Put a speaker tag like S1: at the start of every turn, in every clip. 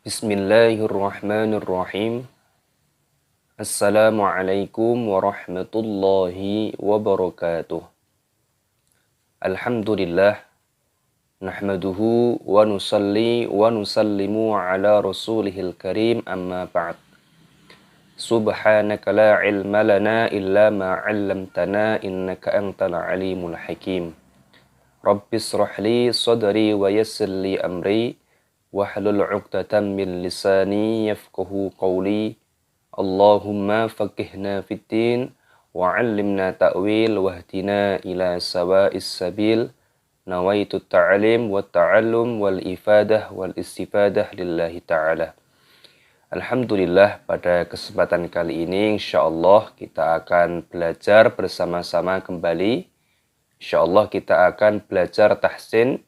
S1: Bismillahirrahmanirrahim. Assalamualaikum warahmatullahi wabarakatuh. Alhamdulillah. Nahmaduhu wa nusalli wa nusallimu ala rasulihil karim amma ba'd. Subhanaka la ilma lana illa ma 'allamtana innaka antal alimul hakim. Rabbis shrahli sadri wa yassir li amri wahlul 'uqdatam min lisani yafqahu qawli. Allahumma faqihna fiddin wa 'allimna ta'wil wahdina ila sawa'is sabil. Nawaitu ta'alim wa ta'allum wal ifadah wal istifadah lillahi ta'ala. Alhamdulillah, pada kesempatan kali ini insyaallah kita akan belajar bersama-sama kembali. Insyaallah kita akan belajar tahsin,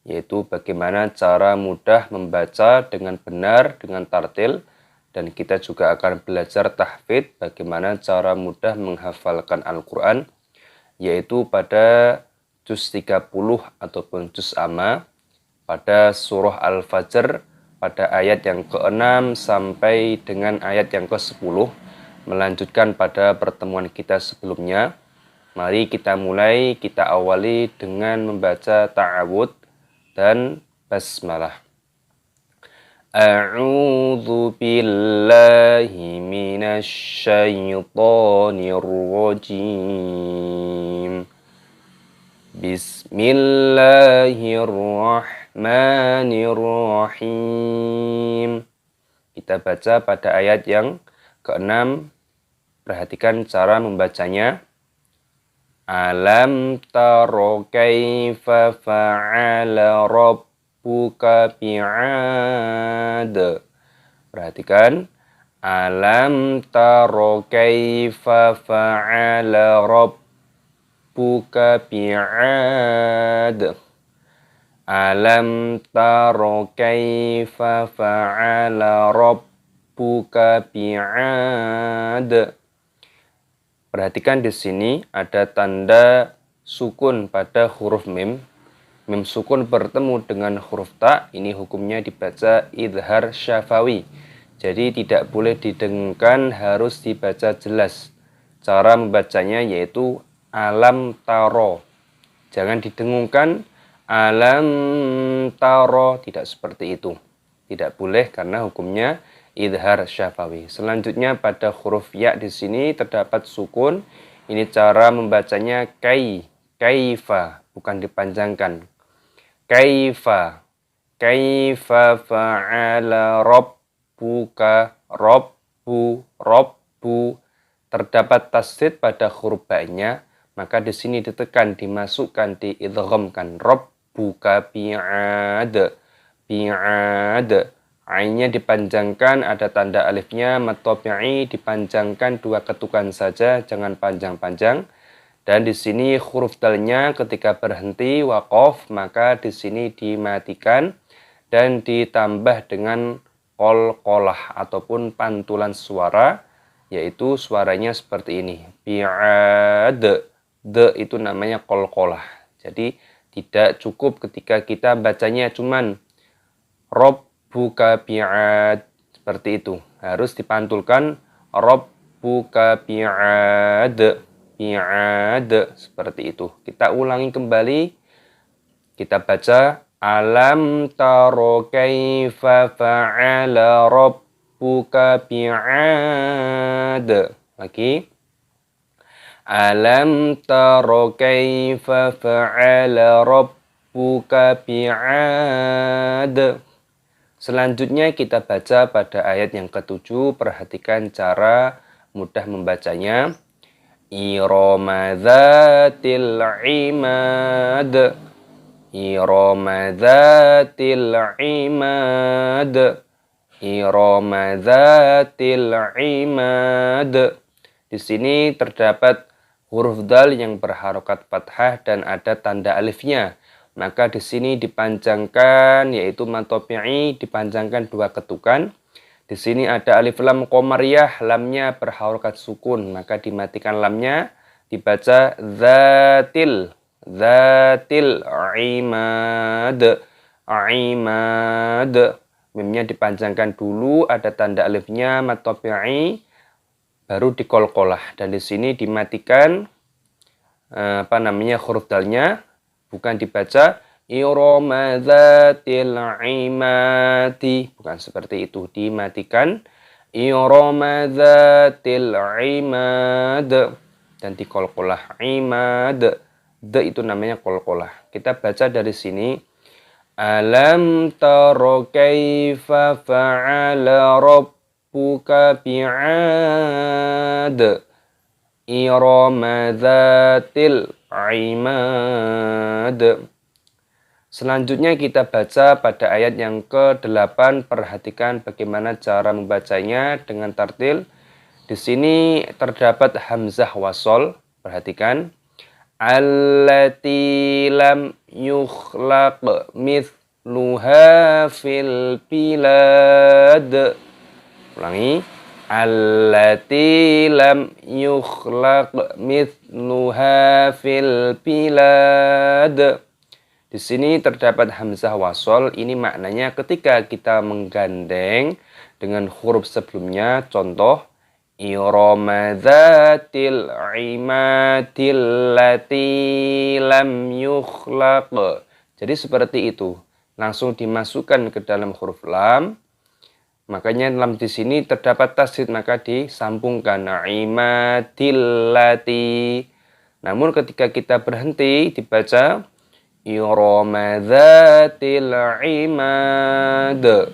S1: yaitu bagaimana cara mudah membaca dengan benar, dengan tartil. Dan kita juga akan belajar tahfidz, bagaimana cara mudah menghafalkan Al-Quran, yaitu pada juz 30 ataupun juz amma, pada surah Al-Fajr, pada ayat yang ke-6 sampai dengan ayat yang ke-10, melanjutkan pada pertemuan kita sebelumnya. Mari kita mulai, kita awali dengan membaca ta'awudz dan basmalah. A'udzu billahi minasy syaithanir rajim. Bismillahirrahmanirrahim. Kita baca pada ayat yang ke-6. Perhatikan cara membacanya. Alam taro kaifa fa'ala rabbuka bi'ad. Perhatikan. Alam taro kaifa fa'ala rabbuka bi'ad. Alam taro kaifa fa'ala rabbuka bi'ad. Perhatikan di sini ada tanda sukun pada huruf mim. Mim sukun bertemu dengan huruf ta, ini hukumnya dibaca idhar syafawi. Jadi tidak boleh didengungkan, harus dibaca jelas. Cara membacanya yaitu alam taro. Jangan didengungkan alam taro, tidak seperti itu. Tidak boleh karena hukumnya idhar syafawi. Selanjutnya pada huruf ya di sini terdapat sukun. Ini cara membacanya kaifa, bukan dipanjangkan. Kaifa fa'ala rabbuka, rabbu. Terdapat tasdid pada huruf ba-nya, maka di sini ditekan, dimasukkan, diidghamkan. Rabbuka bi'ad. Ainnya dipanjangkan, ada tanda alifnya, matobi'i dipanjangkan 2 ketukan saja, jangan panjang-panjang. Dan di sini huruf dalnya ketika berhenti waqaf, maka di sini dimatikan dan ditambah dengan qalqalah ataupun pantulan suara, yaitu suaranya seperti ini. Bi'ad. De itu namanya qalqalah. Jadi tidak cukup ketika kita bacanya cuman Rabbuka bi'ad, seperti itu. Harus dipantulkan Rabbuka bi'ad, seperti itu. Kita ulangi kembali. Kita baca alam taro kaifa fa'ala rabbuka bi'ad. Lagi. Alam taro kaifa fa'ala rabbuka bi'ad. Selanjutnya kita baca pada ayat yang ke-7. Perhatikan cara mudah membacanya. Irama dzatil imad. Irama dzatil imad. Irama dzatil imad. Di sini terdapat huruf dal yang berharokat fathah dan ada tanda alifnya. Maka di sini dipanjangkan, yaitu matobi'i, dipanjangkan 2 ketukan. Di sini ada alif lam qamariyah, lamnya berharokat sukun, maka dimatikan lamnya, dibaca zatil imad. Mimnya dipanjangkan dulu, ada tanda alifnya, mad tabi'i, baru dikolkolah. Dan di sini dimatikan huruf dalnya, bukan dibaca Irama dzatil imadi, bukan seperti itu, dimatikan Irama dzatil imad dan dikolkolah imad. Itu namanya kolkolah. Kita baca dari sini. Alam tara kaifa fa'ala rabbuka bi'ad Irama dzatil imad. Selanjutnya kita baca pada ayat yang ke-8. Perhatikan bagaimana cara membacanya dengan tartil. Di sini terdapat hamzah wasol. Perhatikan. Allati lam yukhlaq mithluha fil bilad. Ulangi. Allati lam yukhlaq mithluha fil bilad. Di sini terdapat hamzah wasol. Ini maknanya ketika kita menggandeng dengan huruf sebelumnya. Contoh, Irama dzatil imadil lati lam yukhlaq. Jadi seperti itu. Langsung dimasukkan ke dalam huruf lam. Makanya lam di sini terdapat tasydid, maka disambungkan imadil lati. Namun ketika kita berhenti dibaca Irama dzatil imad.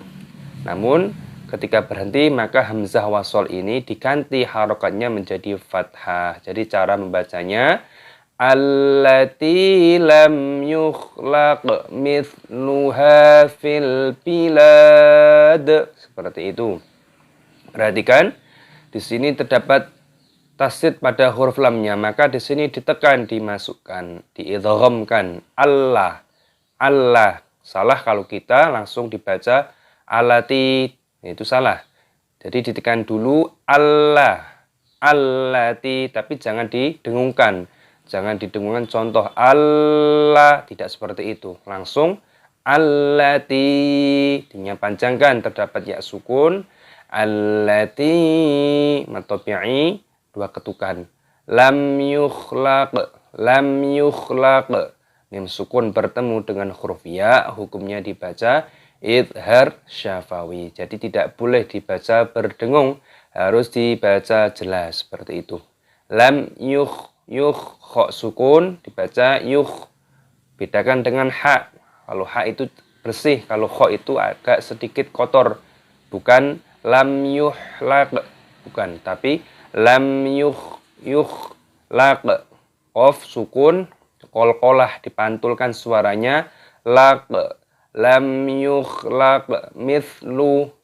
S1: Namun ketika berhenti maka hamzah wasol ini diganti harokatnya menjadi fathah. Jadi cara membacanya allati lam yukhlaq mithluha fil bilad. Seperti itu. Perhatikan di sini terdapat tasydid pada huruf lamnya, maka di sini ditekan, dimasukkan, diidghamkan. Allah. Salah kalau kita langsung dibaca alati, itu salah. Jadi ditekan dulu Allah. Allati, tapi jangan didengungkan. Jangan didengungkan, contoh Allah, tidak seperti itu. Langsung allati, dinya panjangkan, terdapat ya sukun. Allati, mad tabi'i, 2 ketukan. Lam yukhlaq. Mim sukun bertemu dengan huruf ya, hukumnya dibaca idhar syafawi. Jadi tidak boleh dibaca berdengung, harus dibaca jelas seperti itu. Lam kho sukun dibaca yuh. Bedakan dengan ha. Kalau ha itu bersih, kalau kho itu agak sedikit kotor. Bukan lam yuhlaq, bukan, tapi lam yukhlaq. Qaf sukun, qalqalah dipantulkan suaranya laq. Lam yukhlaq mithlu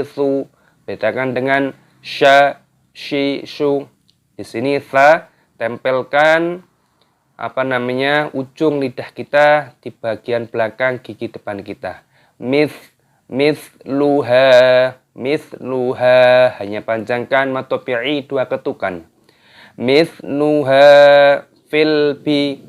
S1: su. Bedakan dengan sya, shi, shu. Di sini sa tempelkan ujung lidah kita di bagian belakang gigi depan kita. Mithluha, hanya panjangkan mad tabi'i 2 ketukan. Mithluha fil bi.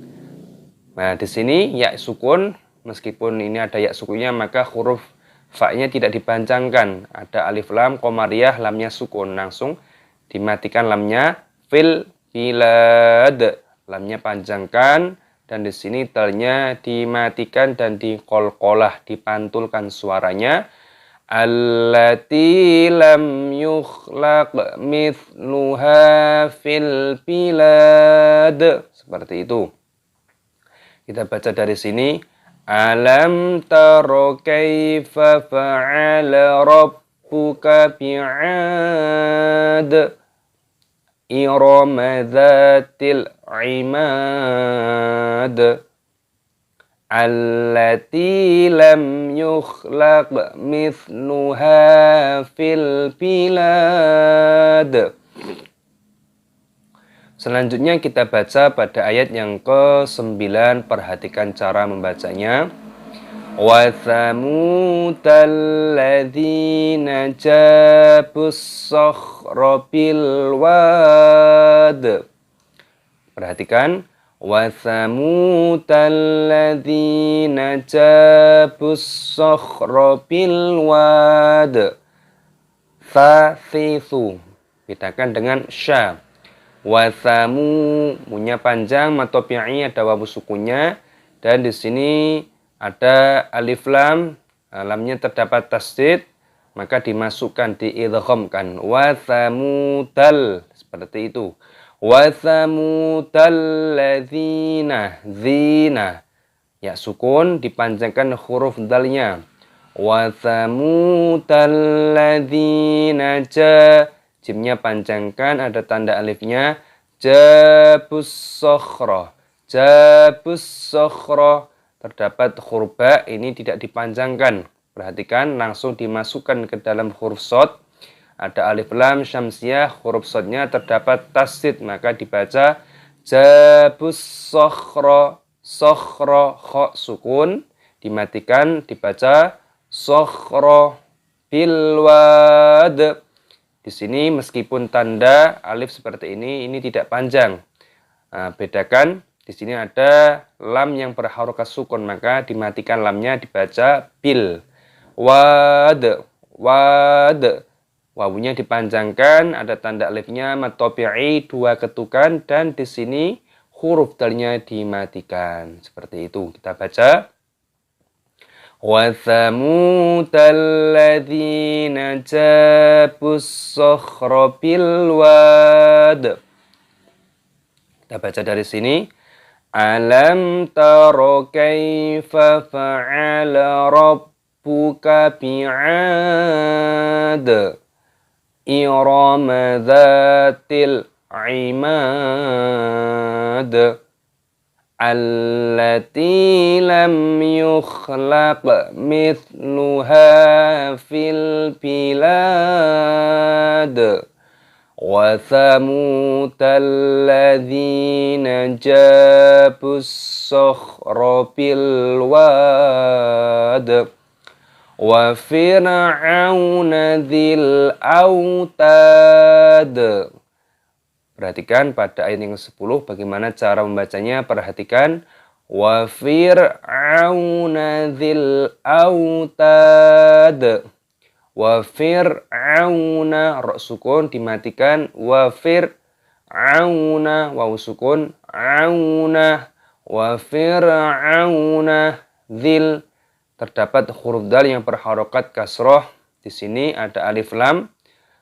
S1: Nah, di sini ya sukun, meskipun ini ada ya sukunnya maka huruf fa-nya tidak dipanjangkan. Ada alif lam qamariyah, lamnya sukun, langsung dimatikan lamnya. Fil bilad, lamnya panjangkan, dan di sini talnya dimatikan dan diqalqalah, dipantulkan suaranya. Allati lam yukhlaq mithluha fil bilad. Seperti itu. Kita baca dari sini. Alam tara kaifa fa'ala rabbuka bi'ad Irama dzatil imad allati lam yukhlaq mithluha fil bilad. Selanjutnya kita baca pada ayat yang ke-9. Perhatikan cara membacanya. Wa thamudal ladzina jabus sakhra bil wad. Perhatikan. Wa thamudal ladzina jabus sakhra bil wad. Thalithu. Bedakan dengan sya. Wa thamu punya panjang mad tabi'i ada wawu sukunnya dan di sini ada alif lam, lamnya terdapat tasdid maka dimasukkan diidghamkan. Wa thamudal seperti itu. Wa thamudal ladzina dzina ya sukun dipanjangkan huruf dalnya. Wa thamudal ladzina jimnya panjangkan ada tanda alifnya. Jabus sokhro. Jabus sokhro. Terdapat huruf ba ini tidak dipanjangkan. Perhatikan langsung dimasukkan ke dalam huruf shad. Ada alif lam syamsiyah. Huruf shadnya terdapat tasdid. Maka dibaca jabus sokhro. Sokhro. Kho sukun. Dimatikan dibaca sokhro bilwad. Di sini meskipun tanda alif seperti ini tidak panjang. Nah, bedakan di sini ada lam yang berharokat sukun maka dimatikan lamnya dibaca bil. Wad, wad. Wawunya dipanjangkan ada tanda alifnya mad tabi'i 2 ketukan dan di sini huruf dalnya dimatikan. Seperti itu kita baca. Wa thamudal ladzina jabus sakhra bil wad. Kita baca dari sini. Alam tara kaifa fa'ala rabbuka bi'ad. Irama dzatil imad. Allati lam yukhlaq mithluha fil bilad. Wa thamudal ladzina jabus sakhra bil wad. Wa fir'auna dzil autad. Perhatikan pada ayat yang ke-10 bagaimana cara membacanya. Perhatikan. Wa fir'auna dzil autad. Wa fir'auna ra sukun dimatikan. Wa fir'auna wawu sukun auna. Wa fir'auna dzil terdapat huruf dal yang berharokat kasroh. Di sini ada alif lam.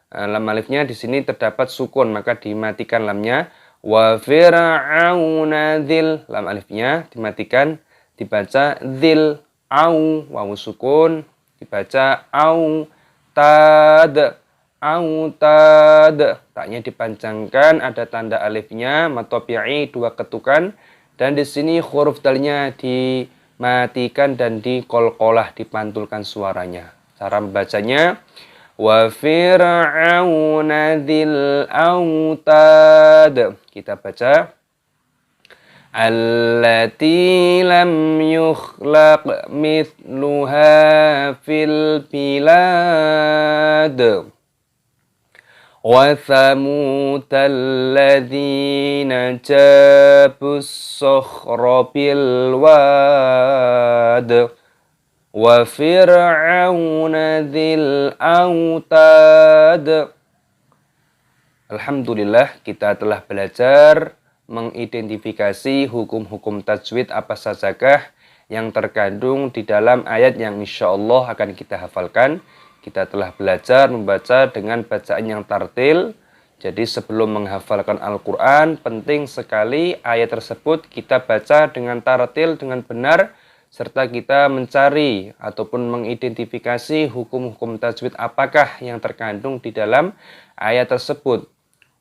S1: Lam alifnya di sini terdapat sukun maka dimatikan lamnya. Wa fir'auna dzil lam alifnya dimatikan dibaca dzil au wawu sukun dibaca au tad au tad taknya dipanjangkan ada tanda alifnya mad tabi'i 2 ketukan dan di sini huruf dalnya dimatikan dan diqalqalah dipantulkan suaranya. Cara membacanya wa fir'auna dzil autad. Kita baca allati lam yukhlaq mithluha fil bilad. Wa thamudal ladzina jabus sakhra bil wad. Wa fir'auna dzil autad. Alhamdulillah kita telah belajar mengidentifikasi hukum-hukum tajwid apa sajakah yang terkandung di dalam ayat yang insyaallah akan kita hafalkan. Kita telah belajar membaca dengan bacaan yang tartil. Jadi sebelum menghafalkan Al-Quran penting sekali ayat tersebut kita baca dengan tartil dengan benar serta kita mencari ataupun mengidentifikasi hukum-hukum tajwid apakah yang terkandung di dalam ayat tersebut.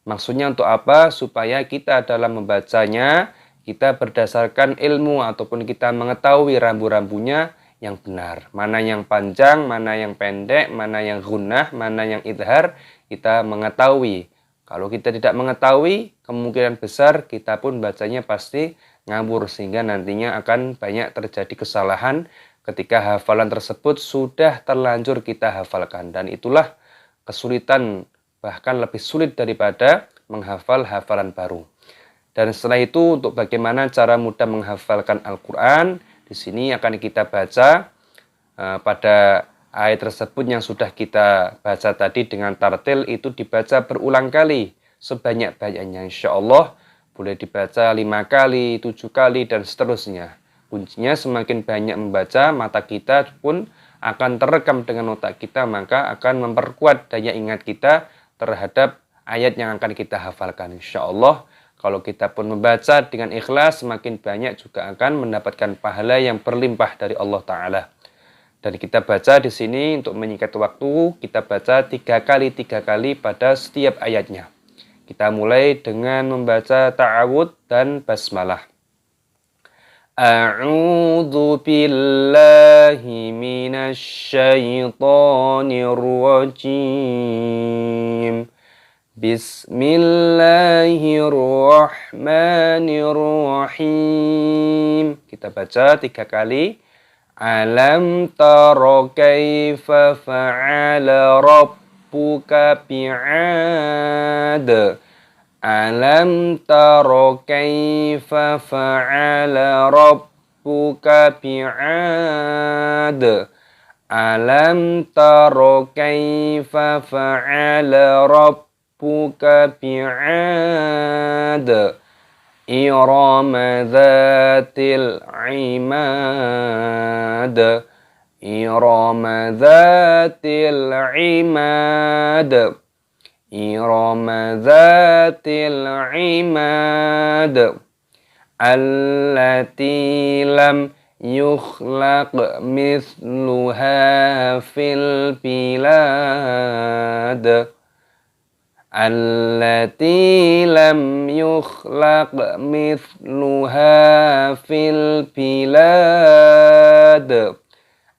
S1: Maksudnya untuk apa? Supaya kita dalam membacanya, kita berdasarkan ilmu ataupun kita mengetahui rambu-rambunya yang benar. Mana yang panjang, mana yang pendek, mana yang gunnah, mana yang idhar, kita mengetahui. Kalau kita tidak mengetahui, kemungkinan besar kita pun bacanya pasti ngawur sehingga nantinya akan banyak terjadi kesalahan ketika hafalan tersebut sudah terlanjur kita hafalkan dan itulah kesulitan bahkan lebih sulit daripada menghafal hafalan baru. Dan setelah itu untuk bagaimana cara mudah menghafalkan Al-Quran, di sini akan kita baca pada ayat tersebut yang sudah kita baca tadi dengan tartil itu dibaca berulang kali sebanyak-banyaknya. Insya Allah boleh dibaca 5 kali, 7 kali, dan seterusnya. Kuncinya semakin banyak membaca, mata kita pun akan terekam dengan otak kita, maka akan memperkuat daya ingat kita terhadap ayat yang akan kita hafalkan. Insya Allah kalau kita pun membaca dengan ikhlas, semakin banyak juga akan mendapatkan pahala yang berlimpah dari Allah Ta'ala. Dan kita baca di sini untuk menyingkat waktu, kita baca 3 kali pada setiap ayatnya. Kita mulai dengan membaca ta'awud dan basmalah. A'udzu billahi minasy syaithanir rajim. Bismillahirrahmanirrahim. Kita baca 3 kali. Alam tara kaifa fa'ala rabbuka bi'ad. Alam tara kaifa fa'ala rabbuka bi'ad. Alam tara kaifa fa'ala rabbuka bi'ad. Irama dhatil imad. Irama dhatil imad. Irama dhatil imad. Allati lam yukhlaq mithluha fil bilad. Allati lam yukhlaq mithluha fil bilad.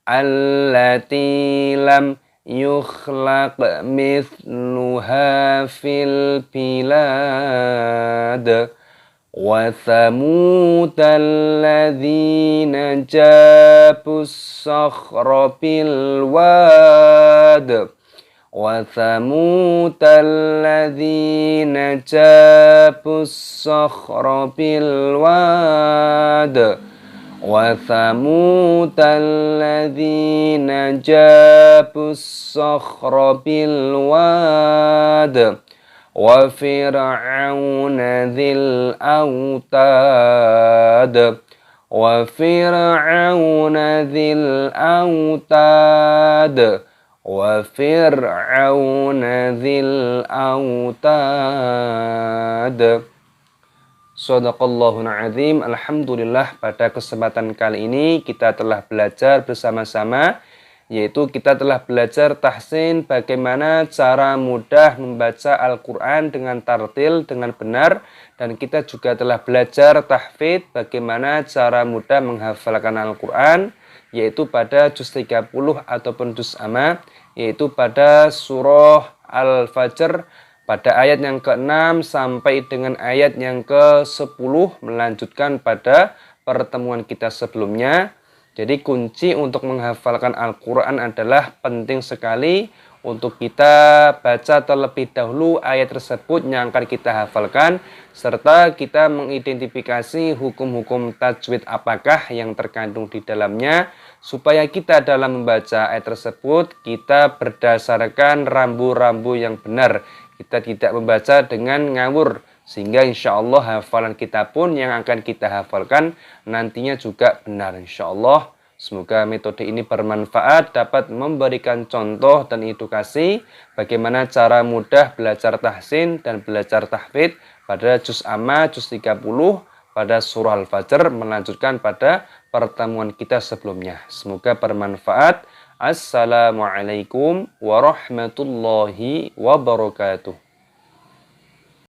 S1: Allati lam yukhlaq mithluha fil bilad. Wa thamudal ladzina jabus sakhra bil wad. Wa thamudal ladzina jabus sakhra bil wad. Wa thamudal ladzina jabus sakhra bil wad. Wa fir'auna dzil autad. Wa fir'auna dzil autad. Wa fir'auna dzil autad. Shadaqallahul azim. Alhamdulillah, pada kesempatan kali ini kita telah belajar bersama-sama, yaitu kita telah belajar tahsin, bagaimana cara mudah membaca Al-Quran dengan tartil, dengan benar. Dan kita juga telah belajar tahfidz, bagaimana cara mudah menghafalkan Al-Quran, yaitu pada juz 30 ataupun juz amma, yaitu pada surah Al-Fajr, pada ayat yang ke-6 sampai dengan ayat yang ke-10, melanjutkan pada pertemuan kita sebelumnya. Jadi kunci untuk menghafalkan Al-Quran adalah penting sekali untuk kita baca terlebih dahulu ayat tersebut yang akan kita hafalkan, serta kita mengidentifikasi hukum-hukum tajwid apakah yang terkandung di dalamnya, supaya kita dalam membaca ayat tersebut kita berdasarkan rambu-rambu yang benar. Kita tidak membaca dengan ngawur, sehingga insya Allah hafalan kita pun yang akan kita hafalkan nantinya juga benar insya Allah. Semoga metode ini bermanfaat, dapat memberikan contoh dan edukasi bagaimana cara mudah belajar tahsin dan belajar tahfidz pada juz amma, juz 30, pada surah Al-Fajr, melanjutkan pada pertemuan kita sebelumnya. Semoga bermanfaat. Assalamualaikum warahmatullahi wabarakatuh.